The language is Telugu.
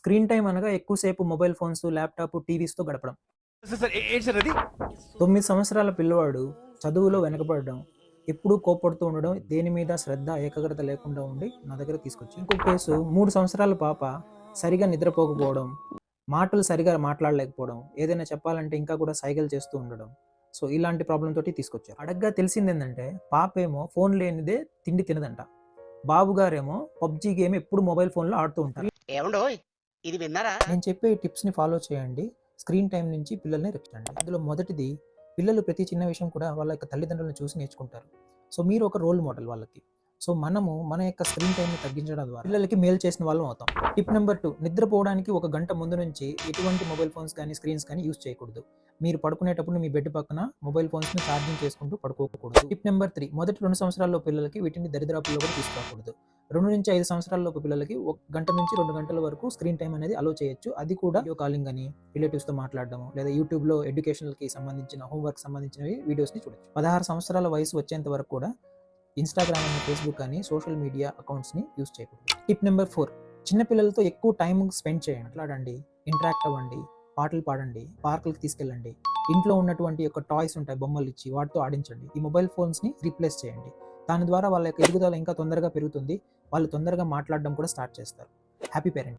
స్క్రీన్ టైమ్ అనగా ఎక్కువసేపు మొబైల్ ఫోన్స్, ల్యాప్‌టాప్, టీవీస్‌తో గడపడం. సార్ ఏంటి సార్ అది? 9 సంవత్సరాల పిల్లవాడు చదువులో వెనకబడడం, ఎప్పుడూ కోప్పడుతూ ఉండడం, దేని మీద శ్రద్ధ, ఏకాగ్రత లేకుండా ఉండి నా దగ్గరకు తీసుకొచ్చారు. ఇంకో కేసు 3 సంవత్సరాల పాప సరిగ్గా నిద్రపోకపోవడం, మాటలు సరిగ్గా మాట్లాడలేకపోవడం, ఏదైనా చెప్పాలంటే ఇంకా కూడా సైగలు చేస్తూ ఉండడం. సో, ఇలాంటి ప్రాబ్లమ్ తోటి తీసుకొచ్చారు. అడగ్గా తెలిసిందేందంటే పాపేమో ఫోన్ లేనిదే తిండి తినదంట. బాబుగారేమో పబ్‌జీ గేమ్ ఎప్పుడు మొబైల్ ఫోన్‌లో ఆడుతూ ఉంటారు. ఏమండోయ్! ఇది విన్నారా? నేను చెప్పే ఈ టిప్స్‌ని ఫాలో చేయండి. స్క్రీన్ టైమ్ నుంచి పిల్లల్ని రక్షించండి. అందులో మొదటిది, పిల్లలు ప్రతి చిన్న విషయం కూడా వాళ్ళ యొక్క తల్లిదండ్రులను చూసి నేర్చుకుంటారు. సో, మీరు ఒక రోల్ మోడల్ వాళ్ళకి. సో, మనము మన యొక్క స్క్రీన్ టైమ్‌ని తగ్గించడం ద్వారా పిల్లలకి మేలు చేసిన వాళ్ళం అవుతాం. టిప్ నంబర్ 2, నిద్రపోవడానికి ఒక గంట ముందు నుంచి ఎటువంటి మొబైల్ ఫోన్స్ కానీ, స్క్రీన్స్ కానీ యూజ్ చేయకూడదు. మీరు పడుకునేటప్పుడు మీ బెడ్ పక్కన మొబైల్ ఫోన్స్‌ని ఛార్జింగ్ చేసుకుంటూ పడుకోకూడదు. టిప్ నంబర్ 3, మొదటి 2 సంవత్సరాల్లో పిల్లలకి వీటిని దరిదాపుల్లో కూడా తీసుకురాకూడదు. 2-5 సంవత్సరాలలోపు పిల్లలకి 1 గంట నుంచి 2 గంటల వరకు స్క్రీన్ టైమ్ అనేది అలో చేయొచ్చు. అది కూడా వీడియో కాలింగ్ అని, రిలేటివ్స్‌తో మాట్లాడడము, లేదా యూట్యూబ్‌లో ఎడ్యుకేషనల్‌కి సంబంధించిన హోంవర్క్ సంబంధించినవి వీడియోస్‌ని చూడొచ్చు. 16 సంవత్సరాల వయసు వచ్చేంత వరకు కూడా ఇన్‌స్టాగ్రామ్ అని, ఫేస్‌బుక్ అని సోషల్ మీడియా అకౌంట్స్‌ని యూజ్ చేయకూడదు. టిప్ నెంబర్ 4, చిన్న పిల్లలతో ఎక్కువ టైమ్ స్పెండ్ చేయండి. మాట్లాడండి, ఇంటరాక్ట్ అవ్వండి, పాటలు పాడండి, పార్కులకి తీసుకెళ్ళండి. ఇంట్లో ఉన్నటువంటి యొక్క టాయ్స్ ఉంటాయి, బొమ్మలు ఇచ్చి వాటితో ఆడించండి. ఈ మొబైల్ ఫోన్స్‌ని రీప్లేస్ చేయండి. దాని ద్వారా వాళ్ళ యొక్క ఎదుగుదల ఇంకా తొందరగా పెరుగుతుంది. వాళ్ళు తొందరగా మాట్లాడడం కూడా స్టార్ట్ చేస్తారు. Happy parenting.